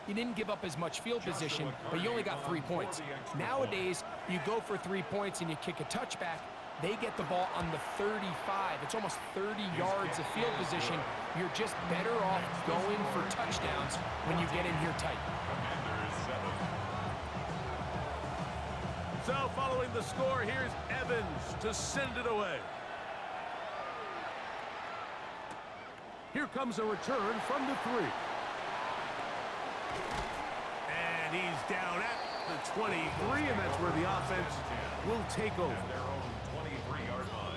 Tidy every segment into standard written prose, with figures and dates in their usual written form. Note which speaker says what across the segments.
Speaker 1: you didn't give up as much field position, but you only got 3 points. Nowadays, you go for 3 points and you kick a touchback. They get the ball on the 35. It's almost 30 yards of field position. You're just better off going for touchdowns when you get in here tight.
Speaker 2: So following the score, here's Evans to send it away. Here comes a return from the 3. And he's down at the 23, and that's where the offense will take over.
Speaker 3: Their own 23-yard line.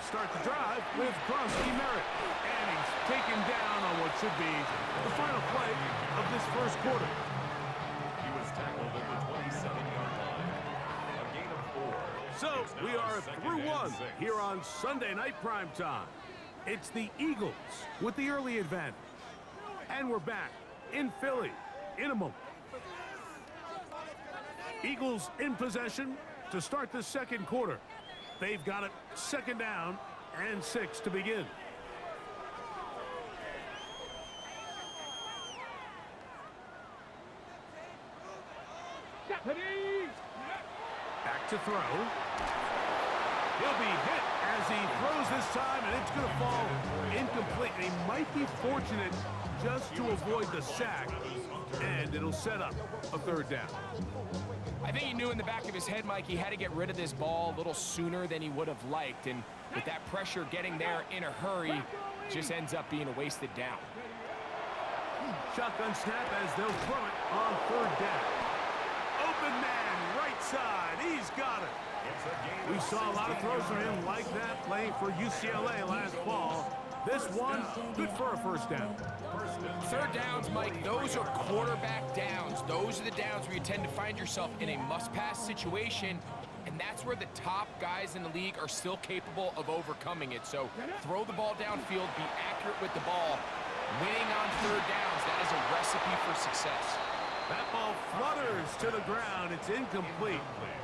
Speaker 2: Start the drive with Krosky Merritt. And he's taken down on what should be the final play of this first quarter.
Speaker 3: He was tackled at the 27-yard line. A gain of 4.
Speaker 2: So we are through 1
Speaker 3: 6.
Speaker 2: here on Sunday Night Primetime. It's the Eagles with the early advantage. And we're back in Philly in a moment. Eagles in possession to start the second quarter. They've got it 2nd down and 6 to begin. Back to throw. He'll be hit as he throws this time, and it's going to fall incomplete. And he might be fortunate just to avoid the sack, and it'll set up a 3rd down.
Speaker 1: I think he knew in the back of his head, Mike, he had to get rid of this ball a little sooner than he would have liked. And with that pressure getting there in a hurry, just ends up being a wasted down.
Speaker 2: Shotgun snap as they'll throw it on 3rd down. Open man, right side. He's got it. We saw a lot of throws from him like that playing for UCLA last fall. This one, good for a 1st down.
Speaker 1: 3rd downs, Mike, those are quarterback downs. Those are the downs where you tend to find yourself in a must-pass situation, and that's where the top guys in the league are still capable of overcoming it. So throw the ball downfield, be accurate with the ball. Winning on 3rd downs, that is a recipe for success.
Speaker 2: That ball flutters to the ground. It's incomplete.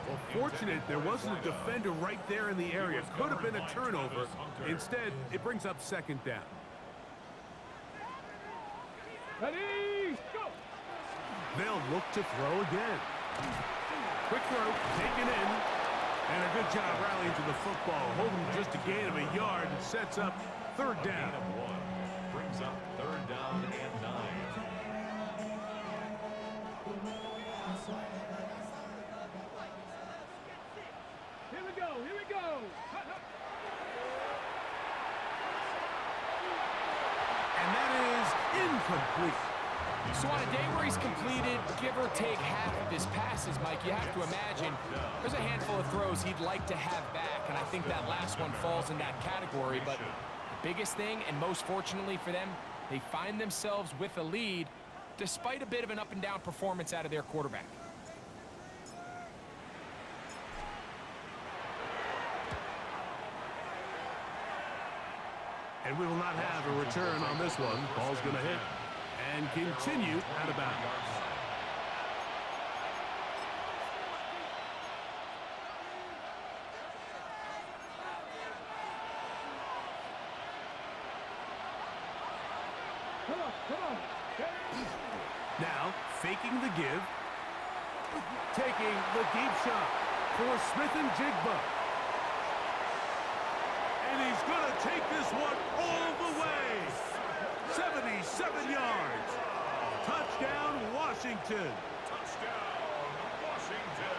Speaker 2: Well, fortunate there wasn't a defender right there in the area. Could have been a turnover. Instead, it brings up 2nd down.
Speaker 4: Ready, go!
Speaker 2: They'll look to throw again. Quick throw, taken in. And a good job rallying to the football. Holding just a gain of a yard. It sets up 3rd down.
Speaker 3: Gain of 1. Brings up 3rd down and 9.
Speaker 4: Here we go, here we go!
Speaker 2: And that is incomplete.
Speaker 1: So on a day where he's completed, give or take half of his passes, Mike, you have to imagine there's a handful of throws he'd like to have back, and I think that last one falls in that category. But the biggest thing, and most fortunately for them, they find themselves with a lead despite a bit of an up-and-down performance out of their quarterback.
Speaker 2: And we will not have a return on this one. Ball's going to hit and continue out of bounds.
Speaker 4: Come on!
Speaker 2: Now, faking the give. Taking the deep shot for Smith and Jigba. And he's going to take this one all the way. 77 yards. Touchdown, Washington.
Speaker 3: Touchdown, Washington.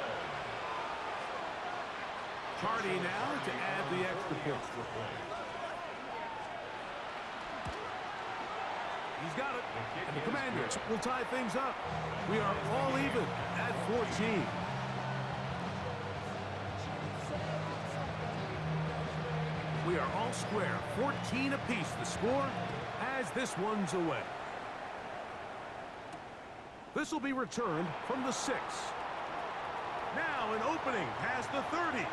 Speaker 2: Hardy now to add the extra point. He's got it. And the Commanders will tie things up. We are all even at 14. We are all square. 14 apiece the score as this one's away. This will be returned from the 6. Now an opening past the 30.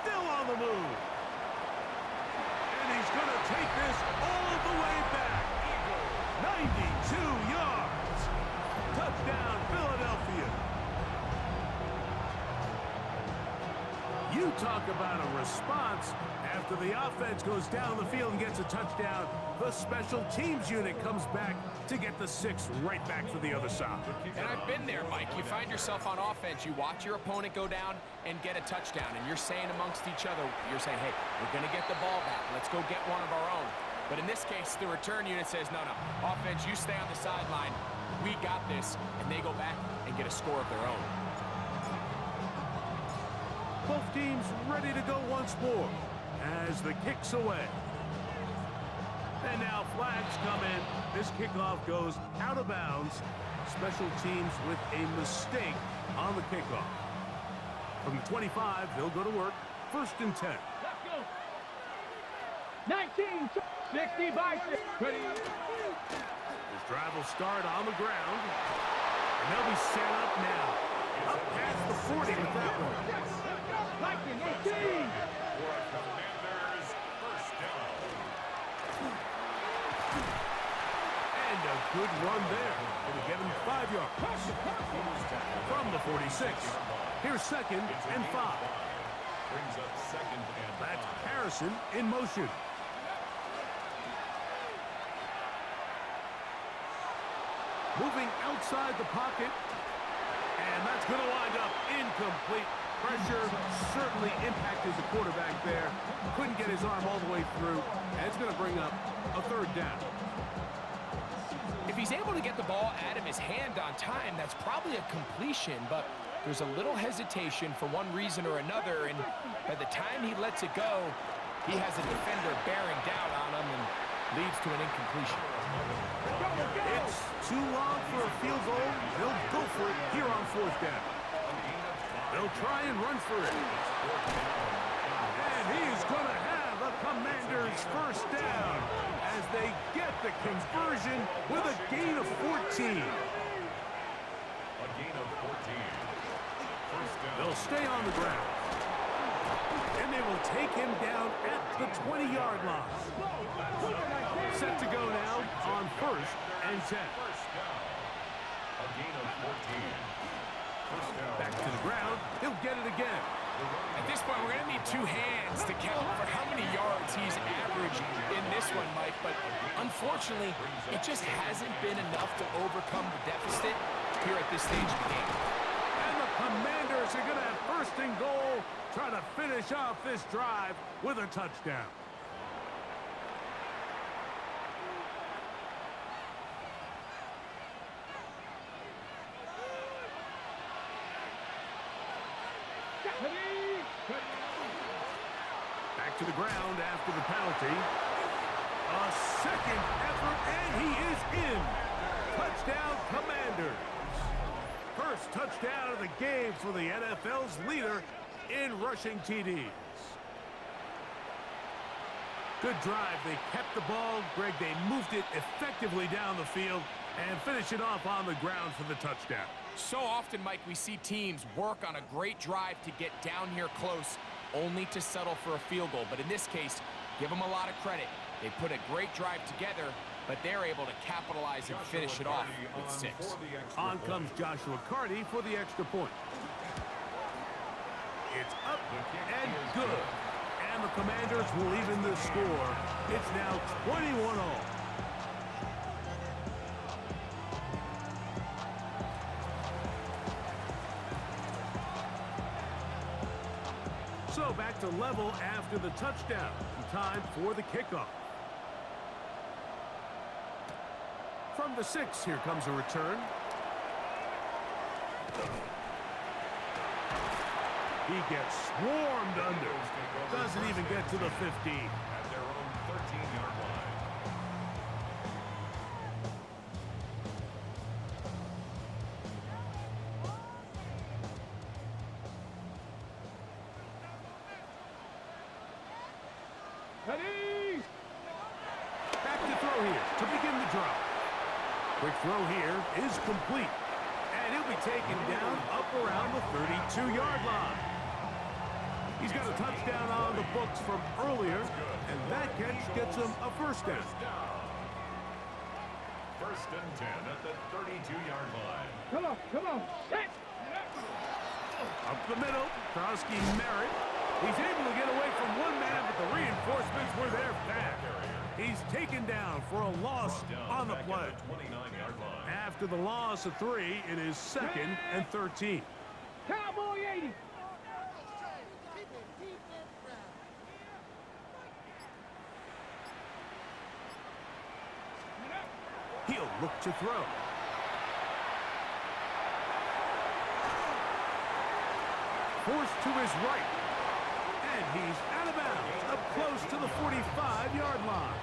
Speaker 2: Still on the move. And he's going to take this all the way back. You talk about a response. After the offense goes down the field and gets a touchdown, the special teams unit comes back to get the 6 right back for the other side.
Speaker 1: And I've been there, Mike. You find yourself on offense, you watch your opponent go down and get a touchdown, and you're saying amongst each other, you're saying, hey, we're going to get the ball back. Let's go get one of our own. But in this case, the return unit says, no, offense, you stay on the sideline. We got this, and they go back and get a score of their own.
Speaker 2: Both teams ready to go once more as the kick's away. And now flags come in. This kickoff goes out of bounds. Special teams with a mistake on the kickoff. From the 25, they'll go to work. 1st and 10.
Speaker 4: Let's go. 19, 60 by 6. Ready?
Speaker 2: This drive will start on the ground. And they'll be set up now. Up past the 40 with that one.
Speaker 4: Viking 18.
Speaker 3: Commanders, first down.
Speaker 2: And a good run there. It'll get him 5 yards. From the 46. Here's 2nd and 5.
Speaker 3: Brings up 2nd and 5.
Speaker 2: That's Harrison in motion. Moving outside the pocket. And that's going to wind up incomplete. Pressure certainly impacted the quarterback there. Couldn't get his arm all the way through. And it's going to bring up a 3rd down.
Speaker 1: If he's able to get the ball out of his hand on time, that's probably a completion, but there's a little hesitation for one reason or another, and by the time he lets it go, he has a defender bearing down on him and leads to an incompletion.
Speaker 2: It's too long for a field goal. They'll go for it here on 4th down. They'll try and run for it. And he's going to have a Commander's 1st down as they get the conversion with a gain of 14.
Speaker 3: A gain of 14. First down.
Speaker 2: They'll stay on the ground. And they will take him down at the 20-yard line. Set to go now on 1st and 10.
Speaker 3: First down. A gain of 14. First down.
Speaker 2: Back to the ground. He'll get it again.
Speaker 1: At this point, we're going to need 2 hands to count for how many yards he's averaged in this one, Mike. But unfortunately, it just hasn't been enough to overcome the deficit here at this stage of the game.
Speaker 2: And the Commanders are going to have 1st and goal, trying to finish off this drive with a touchdown. Back to the ground after the penalty. A 2nd effort, and he is in. Touchdown, Commanders. 1st touchdown of the game for the NFL's leader in rushing TDs. Good drive. They kept the ball. Greg, they moved it effectively down the field and finish it off on the ground for the touchdown.
Speaker 1: So often, Mike, we see teams work on a great drive to get down here close, only to settle for a field goal. But in this case, give them a lot of credit. They put a great drive together, but they're able to capitalize and finish it off with 6.
Speaker 2: On comes Joshua Carty for the extra point. It's up and good. And the Commanders will even the score. It's now 21-all. So back to level after the touchdown. Time for the kickoff. From the 6, here comes a return. He gets swarmed under. Doesn't even get to the 15.
Speaker 3: At their own 13-yard line.
Speaker 4: Ready?
Speaker 2: Back to throw here to begin the drive. Quick throw here is complete. And he'll be taken down up around the 32-yard line. He's got a touchdown on the books from earlier, and that catch gets him a 1st down.
Speaker 3: 1st and 10 at the 32-yard line.
Speaker 4: Come on, set.
Speaker 2: Up the middle, Krowski Merritt. He's able to get away from one man, but the reinforcements were there fast. He's taken down for a loss on the play. After the loss of 3, it is 2nd and 13.
Speaker 4: Cowboy 80.
Speaker 2: He'll look to throw. Forced to his right. And he's out of bounds, up close to the 45-yard line.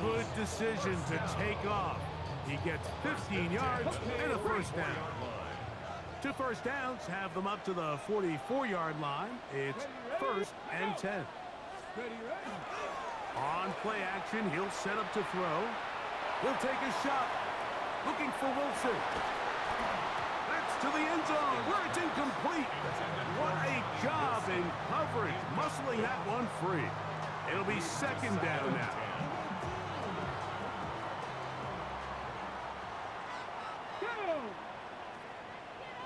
Speaker 2: Good decision to take off. He gets 15 yards and a first down. 2 first downs have them up to the 44-yard line. It's 1st and 10. On play action, he'll set up to throw. He'll take a shot. Looking for Wilson. That's to the end zone where it's incomplete. What a job in coverage, muscling that one free. It'll be 2nd down now.
Speaker 4: Go!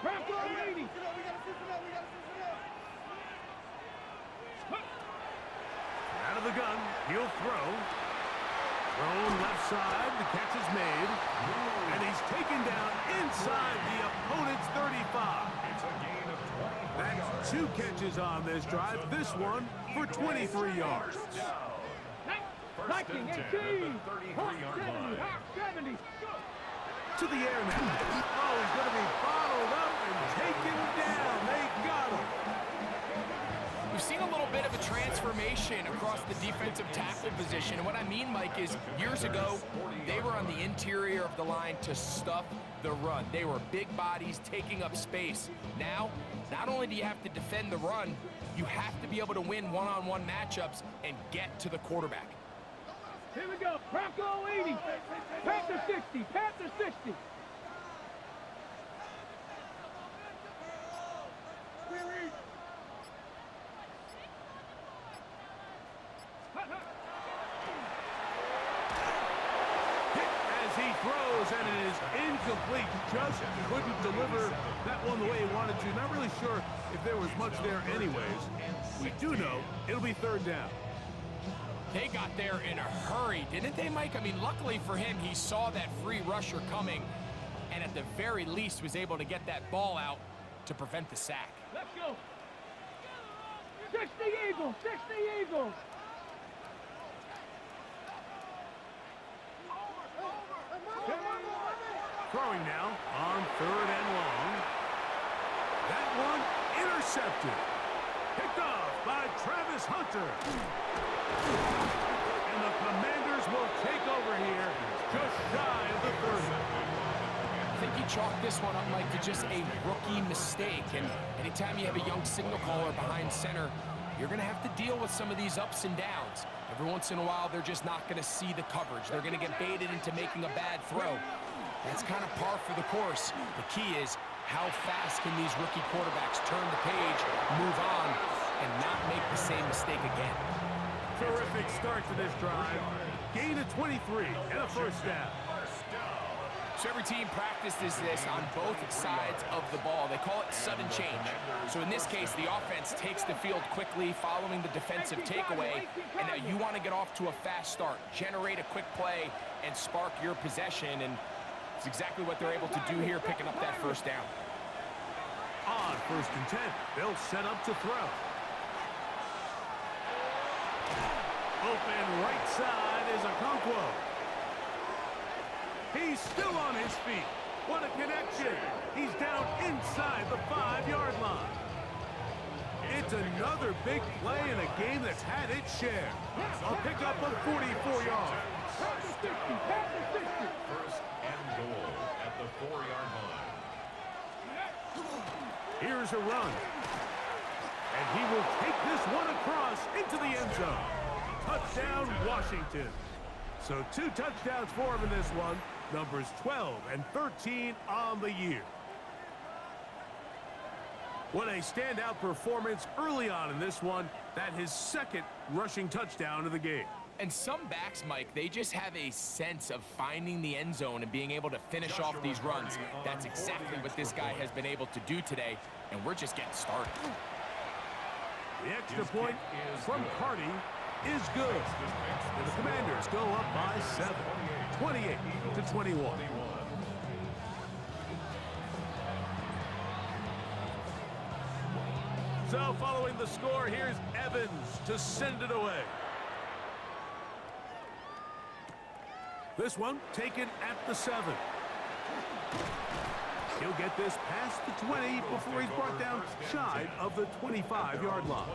Speaker 4: Bronco 80.
Speaker 2: Out of the gun, he'll throw. Thrown left side, the catch is made. And he's taken down inside the opponent's 35. That's 2 catches on this drive. This one for 23 yards.
Speaker 4: Viking 18. Hawk 70. Hawk 70.
Speaker 2: To the air now. Oh, he's going to be bottled up and taken down. They got him.
Speaker 1: We've seen a little bit of a transformation across the defensive tackle position. And what I mean, Mike, is years ago, they were on the interior of the line to stuff the run. They were big bodies taking up space. Now, not only do you have to defend the run, you have to be able to win one-on-one matchups and get to the quarterback.
Speaker 4: Here we go. Bronco 80. Panther 60. Panther 60.
Speaker 2: As he throws, and it is incomplete. Just couldn't deliver that one the way he wanted to. Not really sure if there was much there anyways. We do know it'll be 3rd down.
Speaker 1: They got there in a hurry, didn't they, Mike? I mean, luckily for him, he saw that free rusher coming, and at the very least was able to get that ball out to prevent the sack.
Speaker 4: Let's go. 60 Eagles. 60 Eagles.
Speaker 2: Throwing now on 3rd and long. That one intercepted. Picked off by Travis Hunter. And the Commanders will take over here just shy of the 30.
Speaker 1: I think you chalk this one up, Mike, to just a rookie mistake. And anytime you have a young signal caller behind center, you're going to have to deal with some of these ups and downs. Every once in a while, they're just not going to see the coverage. They're going to get baited into making a bad throw. That's kind of par for the course. The key is how fast can these rookie quarterbacks turn the page, move on, and not make the same mistake again.
Speaker 2: Terrific start to this drive. Gain of 23 and a first down.
Speaker 1: So every team practices this on both sides of the ball. They call it sudden change. So in this case, the offense takes the field quickly following the defensive takeaway, and now you want to get off to a fast start, generate a quick play, and spark your possession, and it's exactly what they're able to do here, picking up that first down.
Speaker 2: On 1st and 10, they'll set up to throw. Open right side is Okonkwo. He's still on his feet. What a connection. He's down inside the 5-yard line. It's another big play in a game that's had its share. A pickup of 44 yards.
Speaker 3: First and goal at the 4-yard line.
Speaker 2: Here's a run. And he will take this one across into the end zone. Touchdown, Washington. So 2 touchdowns for him in this one. Numbers 12 and 13 on the year. What a standout performance early on in this one. That his 2nd rushing touchdown of the game.
Speaker 1: And some backs, Mike, they just have a sense of finding the end zone and being able to finish off these runs. That's exactly what this guy has been able to do today, and we're just getting started.
Speaker 2: The extra point from Carty is good. And the Commanders go up by 7, 28-21. So following the score, here's Evans to send it away. This one taken at the 7. He'll get this past the 20 before he's brought down shy of the 25-yard line.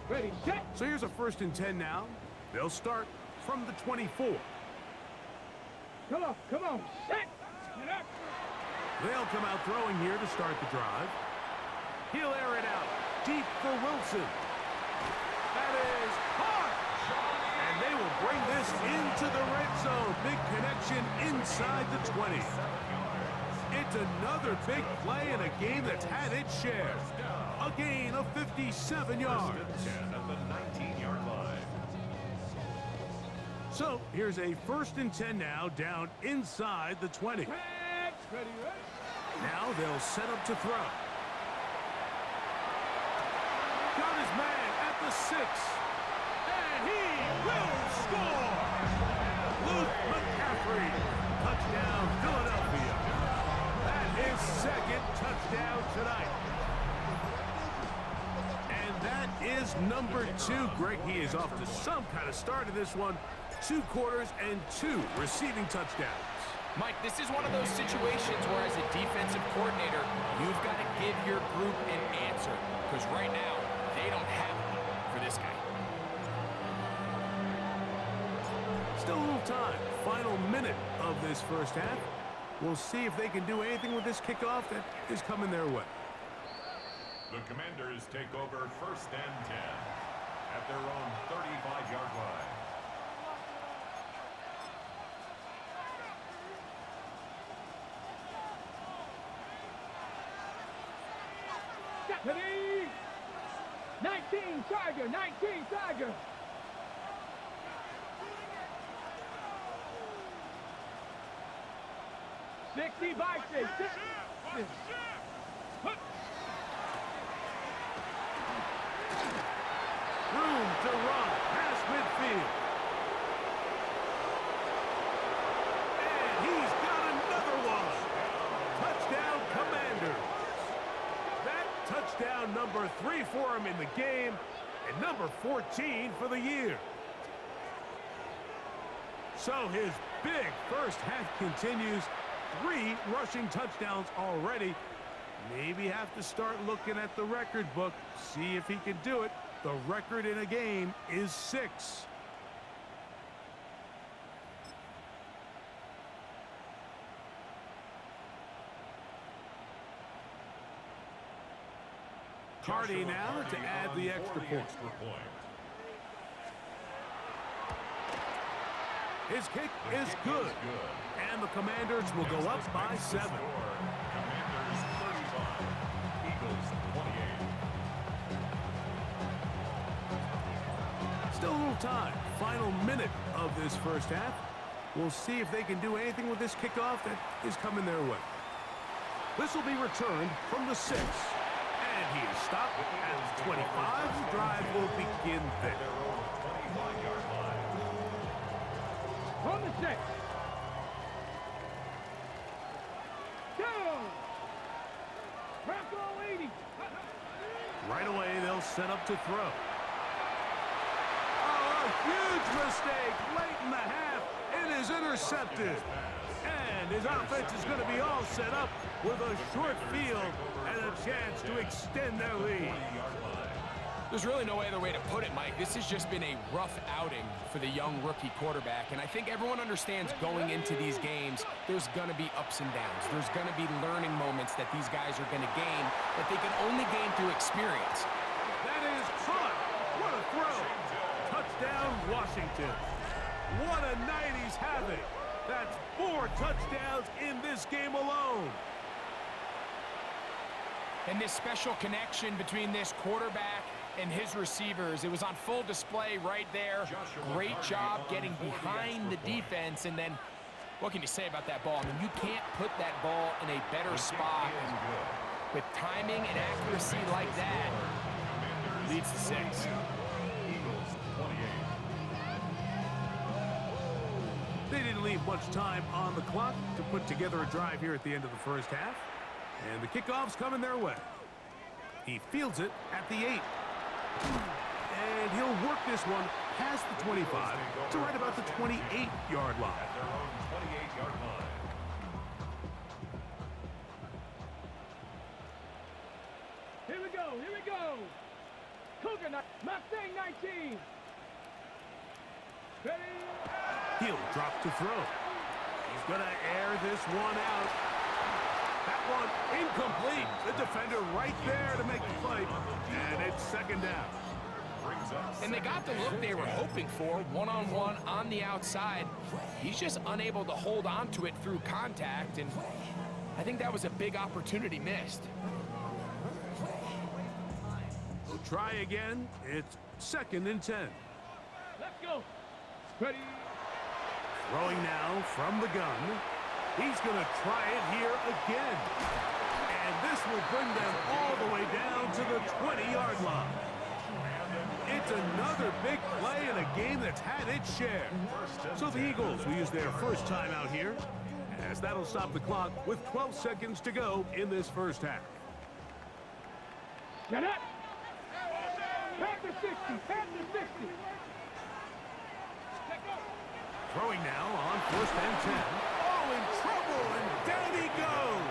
Speaker 4: Ready, set.
Speaker 2: So here's a 1st and 10 now. They'll start from the 24.
Speaker 4: Come on, set. Get up.
Speaker 2: They'll come out throwing here to start the drive. He'll air it out deep for Wilson. That is hard. And they will bring this into the red zone. Big connection inside the 20. It's another big play in a game that's had its share. A gain of 57 yards.
Speaker 3: At the 19-yard line.
Speaker 2: So here's a 1st and 10 now down inside the 20.
Speaker 4: Ready.
Speaker 2: Now they'll set up to throw. Got his man at the 6. And he will score! Luke McCaffrey. Touchdown, Philadelphia. That is 2nd touchdown tonight. And that is number 2. Greg, he is off to some kind of start in this one. 2 quarters and 2 receiving touchdowns.
Speaker 1: Mike, this is one of those situations where as a defensive coordinator, you've got to give your group an answer. Because right now, they don't have one for this guy.
Speaker 2: Still a little time. Final minute of this 1st half. We'll see if they can do anything with this kickoff that is coming their way.
Speaker 3: The Commanders take over 1st and 10 at their own 35-yard line.
Speaker 4: Ready. 19 Tiger. 19 Tiger. $60
Speaker 2: Room to run past midfield. And he's got another one. Touchdown, Commanders. That touchdown number 3 for him in the game and number 14 for the year. So his big 1st half continues. 3 rushing touchdowns already. Maybe have to start looking at the record book, see if he can do it. The record in a game is 6. Carty now to add the extra point. His kick is good. And the Commanders will go up by 7.
Speaker 3: Commanders 35, Eagles 28.
Speaker 2: Still a little time. Final minute of this 1st half. We'll see if they can do anything with this kickoff that is coming their way. This will be returned from the 6. And he is stopped at the 25. The drive will begin there.
Speaker 3: Their own 25-yard line.
Speaker 4: On the 6. Down. Bronco 80.
Speaker 2: Right away, they'll set up to throw. Oh, a huge mistake late in the half. It is intercepted. And his offense is going to be all set up with a short field and a chance to extend their lead.
Speaker 1: There's really no other way to put it, Mike. This has just been a rough outing for the young rookie quarterback, and I think everyone understands going into these games, there's going to be ups and downs. There's going to be learning moments that these guys are going to gain that they can only gain through experience.
Speaker 2: That is caught. What a throw. Touchdown, Washington. What a night he's having. That's 4 touchdowns in this game alone.
Speaker 1: And this special connection between this quarterback and his receivers, it was on full display right there. Great job getting behind the defense, and then What can you say about that ball? I mean, you can't put that ball in a better spot. And with timing and accuracy like that, leads to 6.
Speaker 3: Eagles 28.
Speaker 2: They didn't leave much time on the clock to put together a drive here at the end of the first half. And the kickoff's coming their way. He fields it at the 8. And he'll work this one past the 25 to right about the 28-yard line.
Speaker 3: At their own 28-yard line.
Speaker 4: Here we go, here we go. Cougar, Mustang 19. Ready?
Speaker 2: He'll drop to throw. He's going to air this one out. That one incomplete. The defender right there to make the fight. And it's second down.
Speaker 1: And they got the look they were hoping for, one-on-one on the outside. He's just unable to hold on to it through contact, and I think that was a big opportunity missed.
Speaker 2: We'll try again. It's 2nd and 10.
Speaker 4: Let's go. Ready?
Speaker 2: Throwing now from the gun. He's going to try it here again. And this will bring them all the way down to the 20-yard line. It's another big play in a game that's had its share. So the Eagles will use their first time out here, as that'll stop the clock with 12 seconds to go in this first half.
Speaker 4: Get up. Pack the 60. Pack the 60. Let go.
Speaker 2: Throwing now on 1st and 10. Oh, in trouble, and down he goes.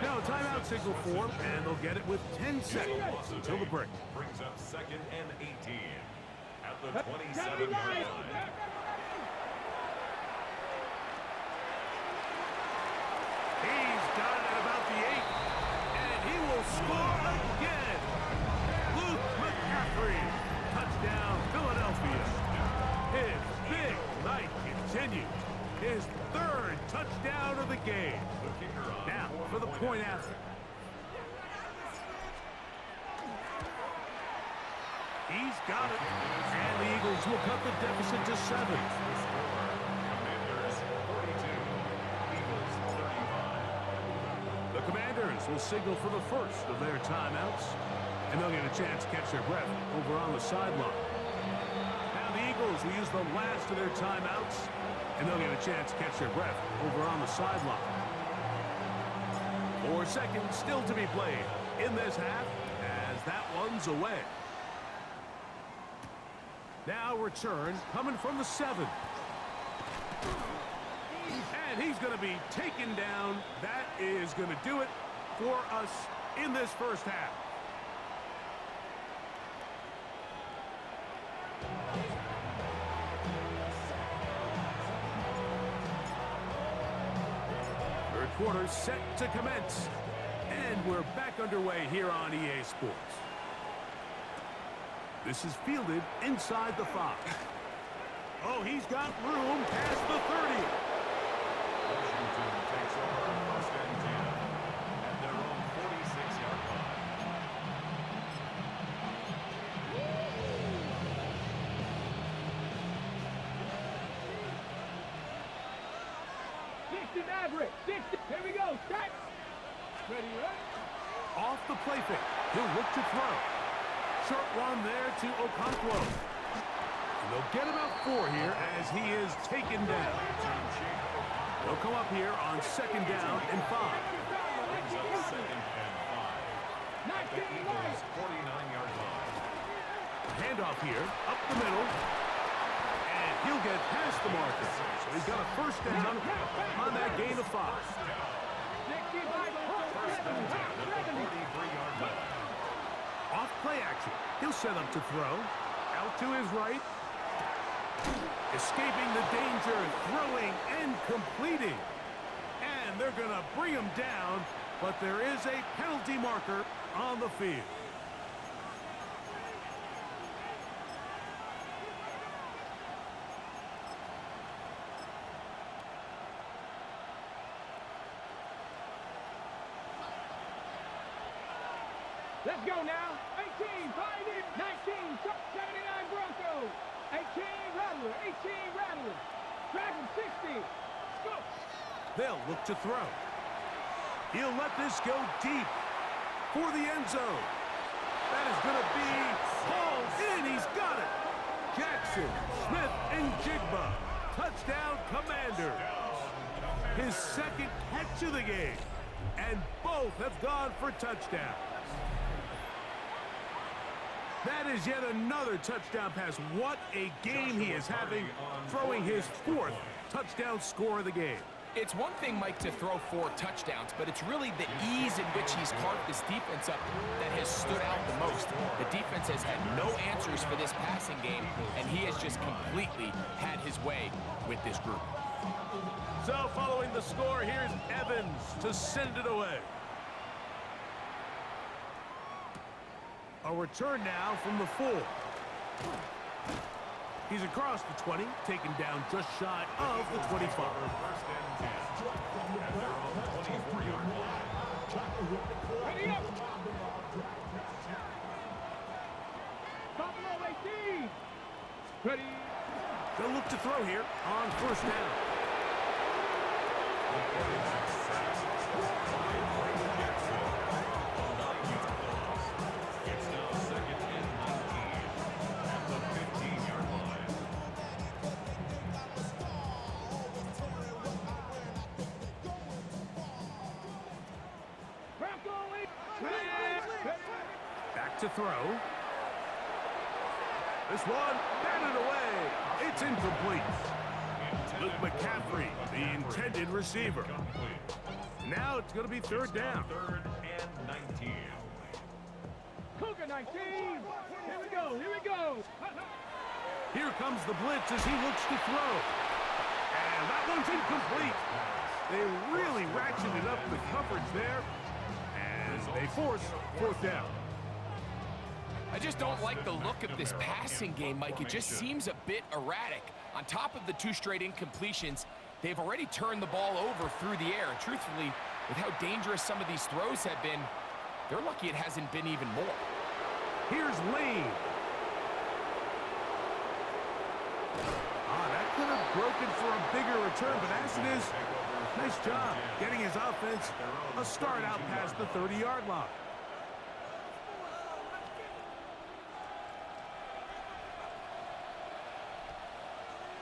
Speaker 2: Now a timeout signal form, and they'll get it with 10 seconds until the break.
Speaker 3: Brings up 2nd and 18 at the 27-yard line.
Speaker 2: He's got it at about the 8, and he will score again. Luke McCaffrey, touchdown Philadelphia. His big night continues. His 3rd touchdown of the game. Now for the point after. He's got it. And the Eagles will cut the deficit to 7.
Speaker 3: Commanders 42. Eagles 35.
Speaker 2: The Commanders will signal for the first of their timeouts. And they'll get a chance to catch their breath over on the sideline. Now the Eagles will use the last of their timeouts. And they'll get a chance to catch their breath over on the sideline. 4 seconds still to be played in this half as that one's away. Now return coming from the 7. And he's going to be taken down. That is going to do it for us in this first half. Third quarter set to commence. And we're back underway here on EA Sports. This is fielded inside the 5. Oh, he's got room past the 30.
Speaker 3: Washington takes over 1st and 10 at their own 46-yard line.
Speaker 4: 60 Maverick. 60. Here we go. Start. Ready, right?
Speaker 2: Off the play fake. He'll look to throw. Short one there to Okonkwo. And they'll get about 4 here as he is taken down. They'll come up here on 2nd down and 5.
Speaker 3: Brings up 2nd and 5 at the Eagles 49-yard line.
Speaker 2: Handoff here, up the middle. And he'll get past the marker. So he's got a first down on that gain of 5.
Speaker 4: 65.
Speaker 3: First and 10 at the 43-yard line.
Speaker 2: Off play action. He'll set up to throw. Out to his right. Escaping the danger, throwing and completing. And they're going to bring him down, but there is a penalty marker on the field.
Speaker 4: Let's go now. 18, Pioneer. 19, 79 Broncos. 18, Rattler. 18, Rattler. Drag him 60. Go.
Speaker 2: They'll look to throw. He'll let this go deep for the end zone. That is going to be hauled in. He's got it. Jackson, Smith, and Jigba. Touchdown, Commanders. His second catch of the game. And both have gone for touchdowns. That is yet another touchdown pass. What a game he is having, throwing his fourth touchdown score of the game.
Speaker 1: It's one thing, Mike, to throw 4 touchdowns, but it's really the ease in which he's carved this defense up that has stood out the most. The defense has had no answers for this passing game, and he has just completely had his way with this group.
Speaker 2: So following the score, here's Evans to send it away. A return now from the 4. He's across the 20, taken down just shy of the 25.
Speaker 3: First and 10 at their own 24-yard line.
Speaker 4: Ready up. Buffalo 18. Ready.
Speaker 2: They'll look to throw here on first down.
Speaker 3: It's now second and 19 at the 15-yard line.
Speaker 4: Bronco 8.
Speaker 2: Back to throw. This one batted away. It's incomplete. Luke McCaffrey, the intended receiver. Now it's going to be third down.
Speaker 3: Third and 19.
Speaker 4: Cougar 19. Here we go. Here we go.
Speaker 2: Here comes the blitz as he looks to throw. And that one's incomplete. They really ratcheted up the coverage there. And they force fourth down.
Speaker 1: I just don't like the look of this passing game, Mike. It just seems a bit erratic. On top of the 2 straight incompletions, they've already turned the ball over through the air. And truthfully, with how dangerous some of these throws have been, they're lucky it hasn't been even more.
Speaker 2: Here's Lane. That could have broken for a bigger return, but as it is, nice job getting his offense a start out past the 30-yard line.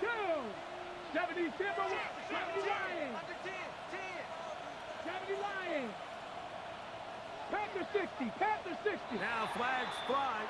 Speaker 4: Go. 70 Timber. 70 Lions. 70 Lions. Panther 60. Panther 60.
Speaker 2: Now flags fly.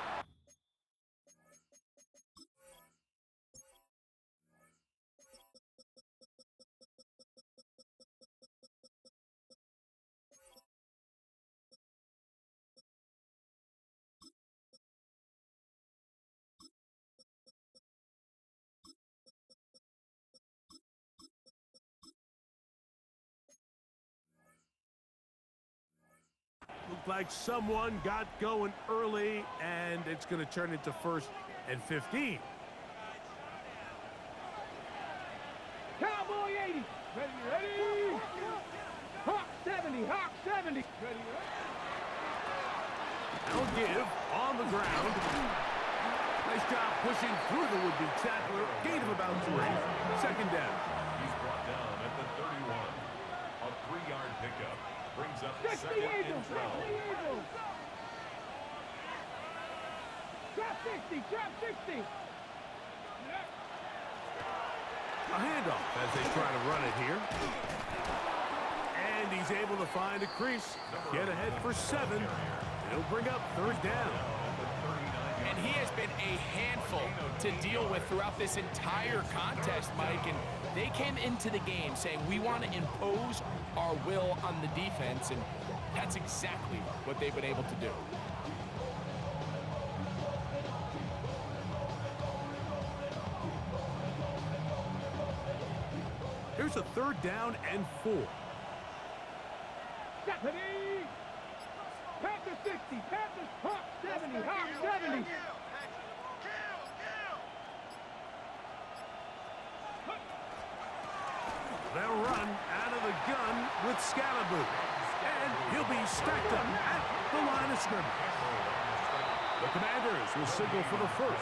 Speaker 2: Looked like someone got going early, and it's going to turn into first and 15.
Speaker 4: Cowboy 80. Ready. Hawk 70. Hawk 70. Ready.
Speaker 2: They'll give on the ground. Nice job pushing through the would-be tackler. Gain of about 3. Second down.
Speaker 3: He's brought down at the 31. A 3-yard pickup brings up
Speaker 4: 60
Speaker 3: second and
Speaker 4: Eagles.
Speaker 3: 12.
Speaker 4: 60 Eagles. Drop 60. Drop 60.
Speaker 2: A handoff as they try to run it here. And he's able to find a crease. Get ahead for 7. It'll bring up third down.
Speaker 1: And he has been a handful to deal with throughout this entire contest, Mike. And they came into the game saying, we want to impose our will on the defense. And that's exactly what they've been able to do.
Speaker 2: Here's a third down and 4.
Speaker 4: Stephanie. Panther 60. Panthers Hawk 70. Hawk 70.
Speaker 2: They'll run out of the gun with Scalaboo. And he'll be stacked up at the line of scrimmage. The Commanders will signal for the first.